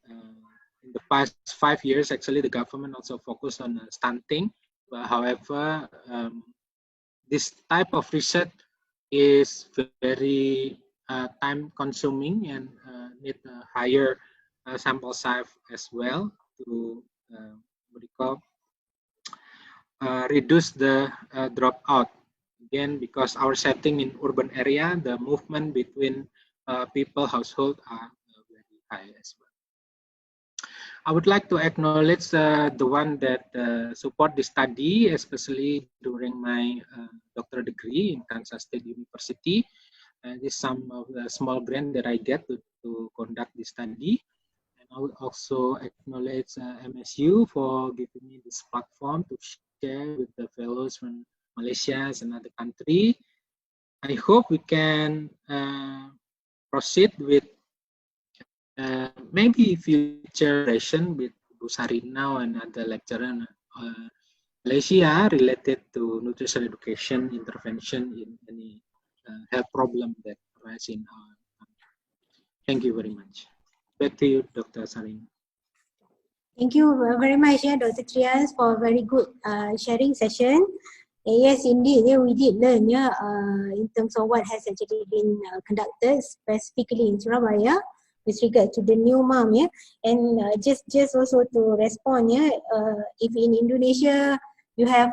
in the past 5 years, actually, the government also focused on stunting. But however, this type of research is very time consuming and need a higher sample size as well to reduce the dropout. Again, because our setting in urban area, the movement between people, household are very high as well. I would like to acknowledge the one that support the study, especially during my doctoral degree in Kansas State University. This is some of the small grant that I get to conduct the study. And I would also acknowledge MSU for giving me this platform to share with the fellows from Malaysia and other country. I hope we can proceed with maybe future session with Bu Sarina and other lecturer Malaysia related to nutrition education intervention in any health problem that arise in our country. Thank you very much. Back to you, Dr. Sarina. Thank you very much, Dr. Trias, for a very good sharing session. Yes, indeed, we did learn in terms of what has actually been conducted specifically in Surabaya with regard to the new mom, and just also to respond, if in Indonesia you have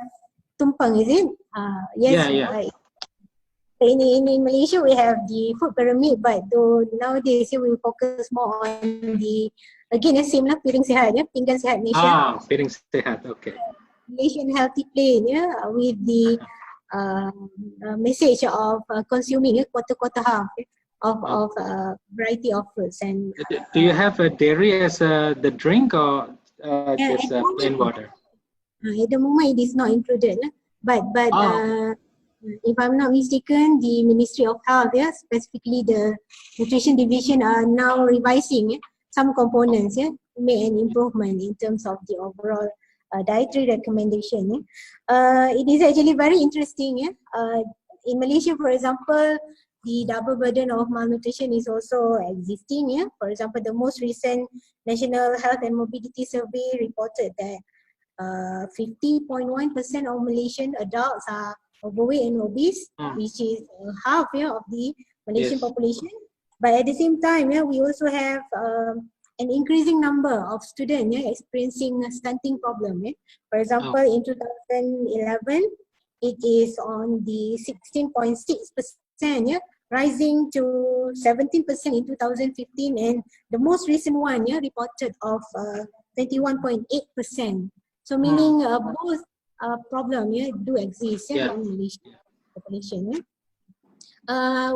tumpeng, is it? Yes. Yeah. In Malaysia we have the food pyramid, but though nowadays we focus more on the, again, same lah, piring sihat, pinggan sihat Malaysia. Piring sihat, okay. Malaysian healthy plate, with the message of consuming quarter half of variety of fruits. And do you have a dairy as the drink or just plain water? At the moment it is not included, but if I'm not mistaken, the Ministry of Health, specifically the Nutrition Division, are now revising some components, to make an improvement in terms of the overall dietary recommendation. It is actually very interesting. In Malaysia, for example, the double burden of malnutrition is also existing. For example, the most recent National Health and Mobility Survey reported that 50.1% of Malaysian adults are overweight and obese, which is half of the Malaysian population. But at the same time, we also have an increasing number of students experiencing a stunting problem. For example, in 2011, it is on the 16.6%, rising to 17% in 2015, and the most recent one reported of 21.8%. So meaning both problem do exist in Malaysian population.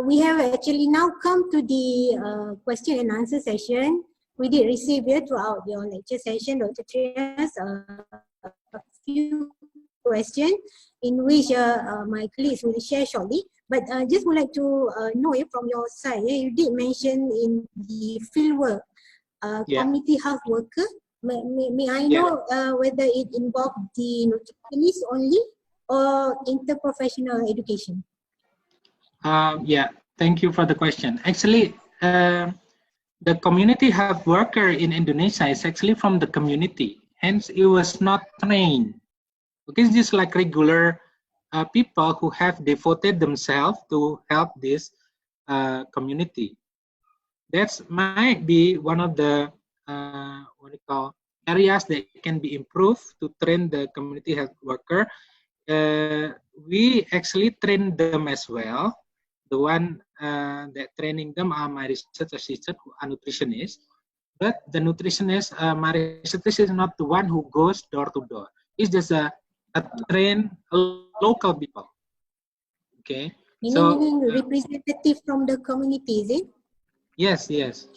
We have actually now come to the question and answer session. We did receive throughout your lecture session, Dr. Trias, a few questions in which my colleagues will share shortly. But just would like to know from your side, you did mention in the fieldwork community health worker. May I know whether it involved the nutritionist only or interprofessional education? Thank you for the question. Actually, the community health worker in Indonesia is actually from the community, hence it was not trained. Okay, it's just like regular people who have devoted themselves to help this community. That might be one of the what we call areas that can be improved to train the community health worker. We actually train them as well. The one that training them are my research assistant who are nutritionists. But the nutritionist, my research is not the one who goes door to door. It's just a train local people. Okay. Meaning representative from the community, is it? Yes, yes.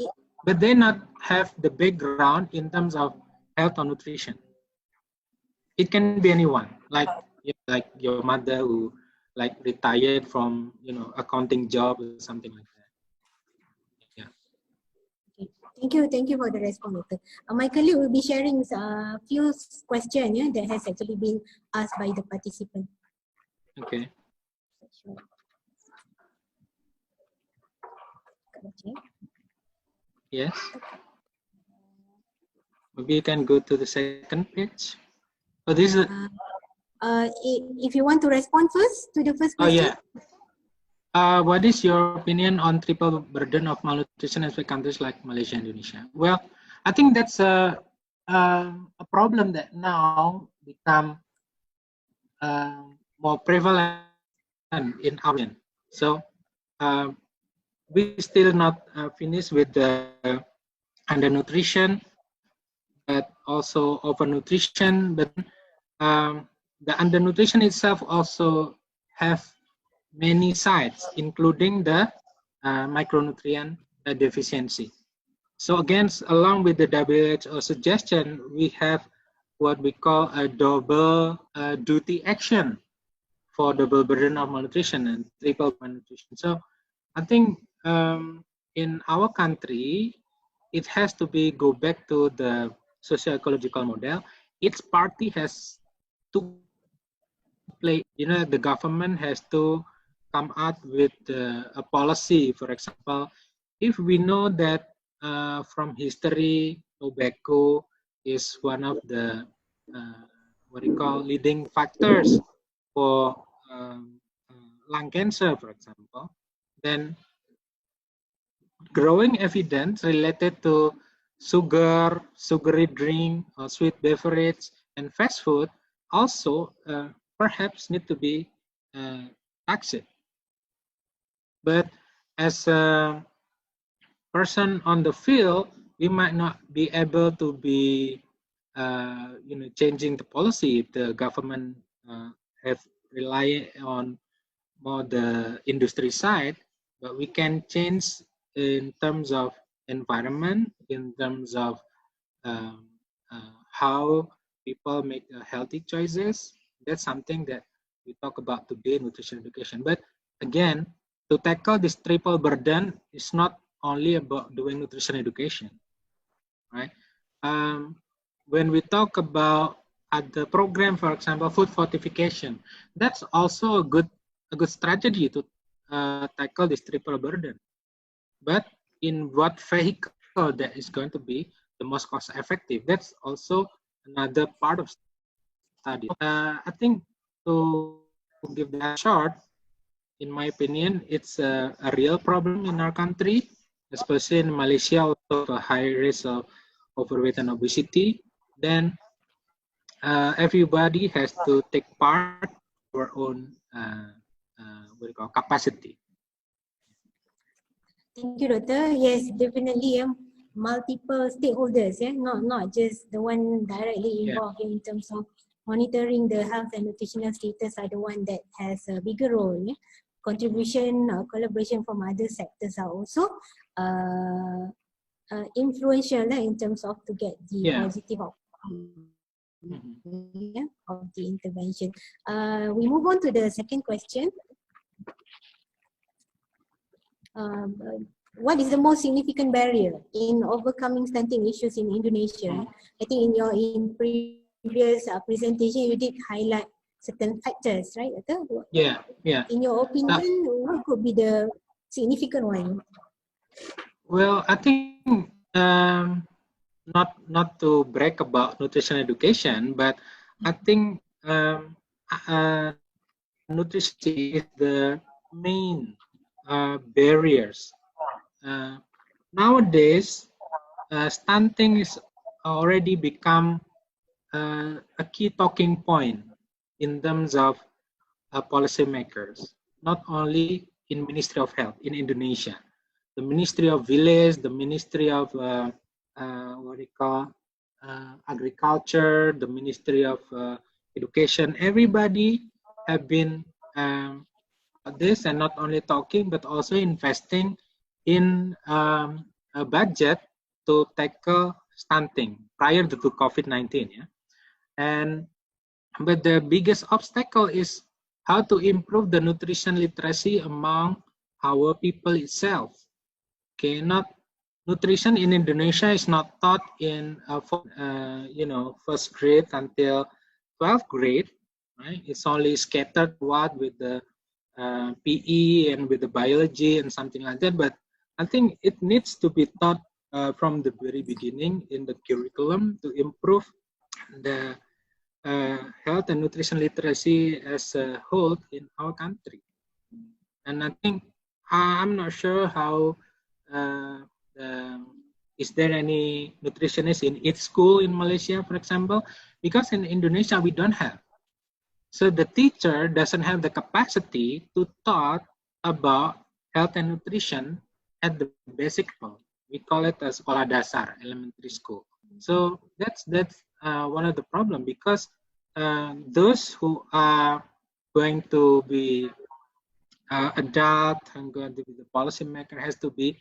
But they not have the background in terms of health or nutrition. It can be anyone, like your mother who like retired from accounting job or something like that. Yeah. Okay. Thank you for the response, Doctor. My colleague will be sharing a few questions that has actually been asked by the participant. Okay. Sure. Yes. Maybe you can go to the second page. Oh, this is. If you want to respond first to the first question. Oh yeah. What is your opinion on triple burden of malnutrition in countries like Malaysia and Indonesia? Well, I think that's a problem that now become more prevalent in our region. So we still not finished with the undernutrition, but also overnutrition. But the undernutrition itself also have many sides, including the micronutrient deficiency. So again, along with the WHO suggestion, we have what we call a double duty action for double burden of malnutrition and triple malnutrition. So I think in our country, it has to be go back to the socio-ecological model. Each party has to play, the government has to come out with a policy. For example, if we know that from history, tobacco is one of the what we call leading factors for lung cancer, for example, then growing evidence related to sugar, sugary drink, or sweet beverage, and fast food also perhaps need to be taxed. But as a person on the field, we might not be able to be changing the policy if the government have rely on more the industry side, but we can change in terms of environment, in terms of how people make healthy choices. That's something that we talk about today, nutrition education. But again, to tackle this triple burden is not only about doing nutrition education, right? When we talk about the program, for example, food fortification, that's also a good strategy to tackle this triple burden. But in what vehicle that is going to be the most cost effective? That's also another part of study. I think to give that short, in my opinion, it's a real problem in our country, especially in Malaysia, also a high risk of overweight and obesity. Then everybody has to take part of our own what we call capacity. Thank you, Doctor. Yes, definitely. Multiple stakeholders, not just the one directly involved in terms of monitoring the health and nutritional status are the one that has a bigger role. Contribution or collaboration from other sectors are also influential in terms of to get the positive outcome of the intervention. We move on to the second question. What is the most significant barrier in overcoming stunting issues in Indonesia? I think in previous presentation you did highlight certain factors, right? Yeah. In your opinion, what could be the significant one? Well, I think not to brag about nutrition education, but I think nutrition is the main barriers. Nowadays, stunting is already become a key talking point in terms of policymakers, not only in Ministry of Health in Indonesia, the Ministry of Village, the Ministry of what we call Agriculture, the Ministry of Education. Everybody have been this, and not only talking but also investing in a budget to tackle stunting prior to COVID-19. Yeah, and but the biggest obstacle is how to improve the nutrition literacy among our people itself. Okay, not nutrition in Indonesia is not taught in first grade until 12th grade, right? It's only scattered what with the PE and with the biology and something like that. But I think it needs to be taught from the very beginning in the curriculum to improve the health and nutrition literacy as a whole in our country. And I think I'm not sure how is there any nutritionist in each school in Malaysia, for example, because in Indonesia we don't have. So the teacher doesn't have the capacity to talk about health and nutrition at the basic level. We call it a sekolah dasar, elementary school. So that's one of the problem, because those who are going to be adult and going to be the policymaker has to be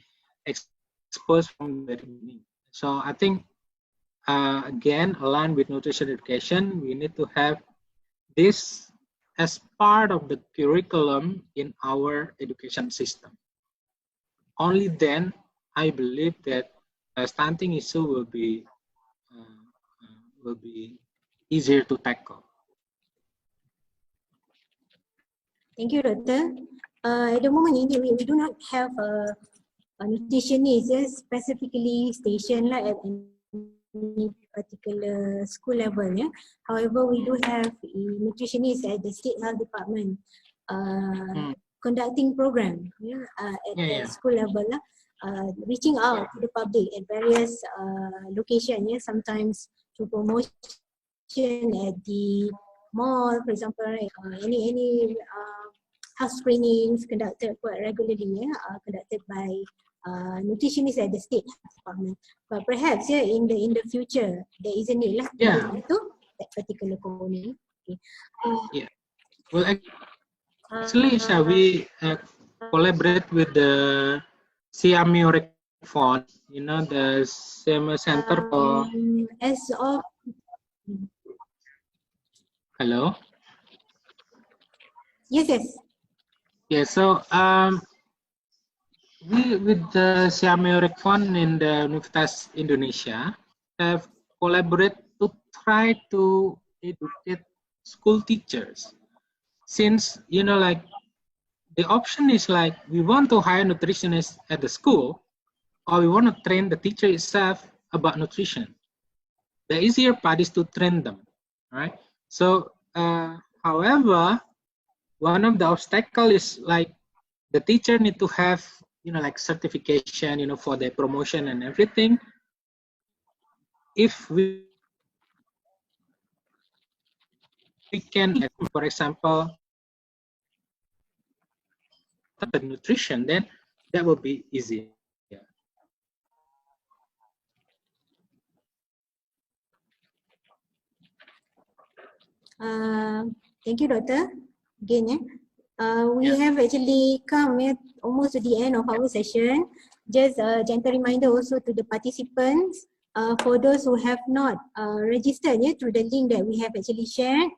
exposed from the very beginning. So I think again, aligned with nutrition education, we need to have this as part of the curriculum in our education system. Only then, I believe that stunting issue will be easier to tackle. Thank you, Doctor. At the moment, we do not have a nutritionist specifically stationed at any particular school level. Yeah? However, we do have a nutritionist at the State Health Department conducting program at the school level, reaching out to the public at various locations. Yeah? Sometimes through promotion at the mall, for example, any health screenings conducted quite regularly, conducted by nutritionists at the State Department. But perhaps in the future there is a need to that particular component. Okay. Well, actually, shall we collaborate with the Tamu Fund? You know, the same center for. As of. Hello. Yes. Yeah. So we with the Tamu Fund in the Universitas Indonesia have collaborated to try to educate school teachers. Since like the option is like we want to hire nutritionists at the school, or we want to train the teacher itself about nutrition. The easier part is to train them, right? So, however, one of the obstacles is like the teacher need to have like certification, for their promotion and everything. If we can, for example, the nutrition, then that will be easier. Thank you, Doctor. Again, we have actually come almost to the end of our session. Just a gentle reminder also to the participants, for those who have not registered through the link that we have actually shared,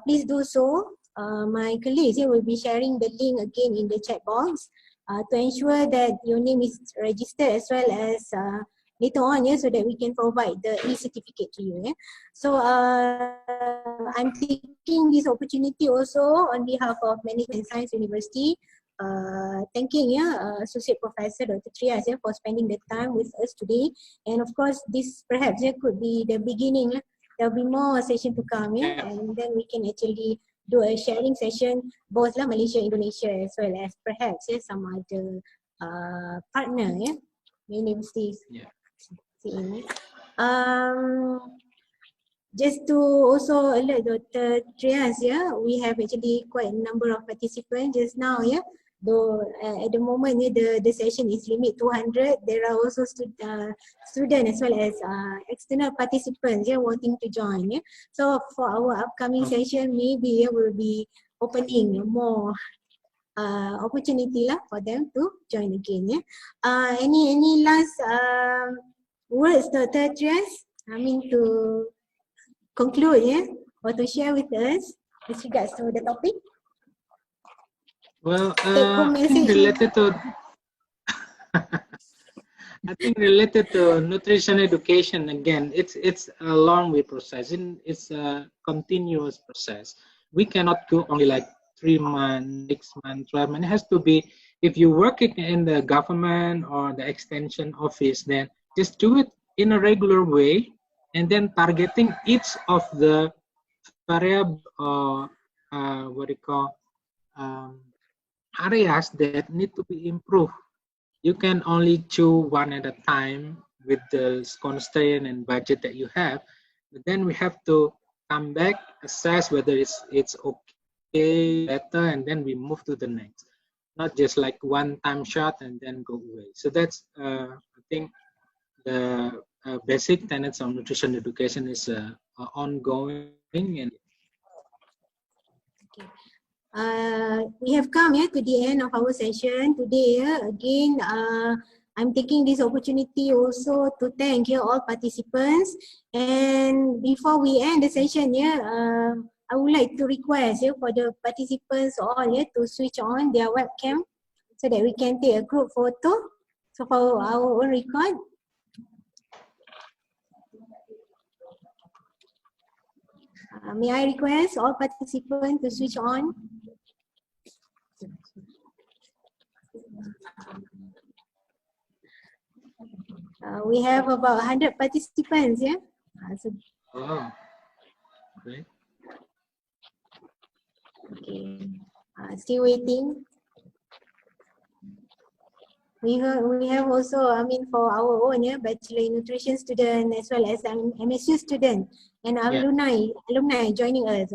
please do so. My colleagues will be sharing the link again in the chat box to ensure that your name is registered, as well as later on, so that we can provide the e-certificate to you. So I'm taking this opportunity also on behalf of Management Science University, thanking Associate Professor Dr. Trias for spending the time with us today. And of course, this perhaps could be the beginning. There will be more session to come, and then we can actually do a sharing session, both lah Malaysia, Indonesia, as well as perhaps some other partner universities. Yeah. Just to also alert Dr. Trias, we have actually quite a number of participants just now, though at the moment the session is limit 200. There are also students as well as external participants wanting to join. So for our upcoming session, maybe we'll be opening more opportunity for them to join again. Any last words, Dr. Trias? I mean to conclude, or to share with us with regards to the topic? Well, Take home I think message. related to nutrition education, again, it's a long way process. It's a continuous process. We cannot go only like 3 months, 6 months, 12 months. It has to be, if you're working in the government or the extension office, then just do it in a regular way, and then targeting each of the variable what do you call areas that need to be improved. You can only chew one at a time with the constraint and budget that you have, but then we have to come back, assess whether it's okay, better, and then we move to the next. Not just like one time shot and then go away. So that's I think the basic tenets of nutrition education is ongoing. And We have come to the end of our session today. Again, I'm taking this opportunity also to thank all participants. And before we end the session, I would like to request for the participants all to switch on their webcam so that we can take a group photo. So for our own record. May I request all participants to switch on? We have about 100 participants, so, oh, great. okay. Still waiting. We have also, I mean, for our own Bachelor in Nutrition student as well as an MSU student and alumni joining us.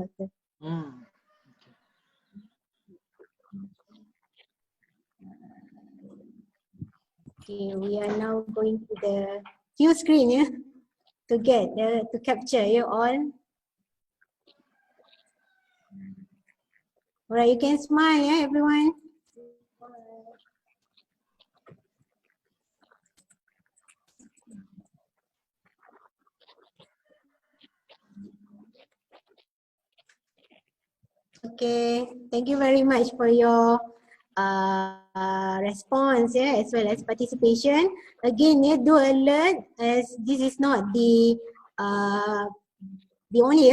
Okay, we are now going to the view screen to get to capture all. Alright, you can smile, everyone. Okay, thank you very much for your response as well as participation. Again, do alert as this is not the only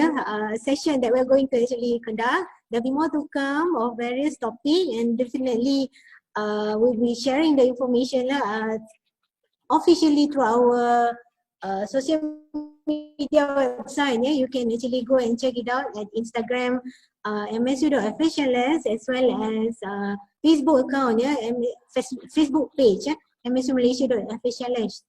session that we're going to actually conduct. There'll be more to come of various topics, and definitely we'll be sharing the information officially through our social media website. You can actually go and check it out at Instagram, MSU.officials, as well as Facebook account, Facebook page, MSU Malaysia.officials,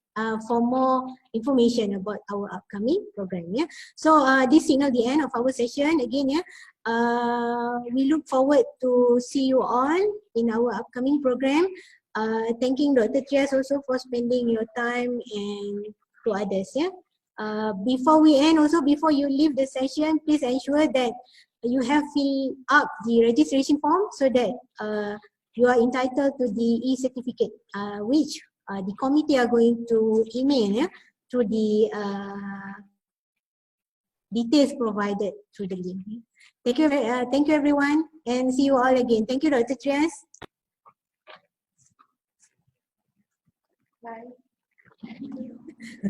for more information about our upcoming program. So this signal the end of our session. Again, we look forward to see you all in our upcoming program. Thanking Dr. Trias also for spending your time and to others. Before we end, also before you leave the session, please ensure that you have filled up the registration form so that you are entitled to the e-certificate, which the committee are going to email through the details provided through the link. Thank you everyone, and see you all again. Thank you, Dr. Trias. Bye.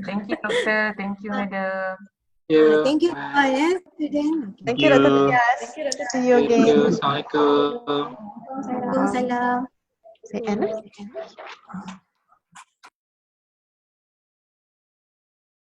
Thank you, Doctor. Thank you, Madam. Thank you all, student. Thank you, Dr. Tias. See you again. Assalamualaikum. Waalaikumsalam. Say Anna.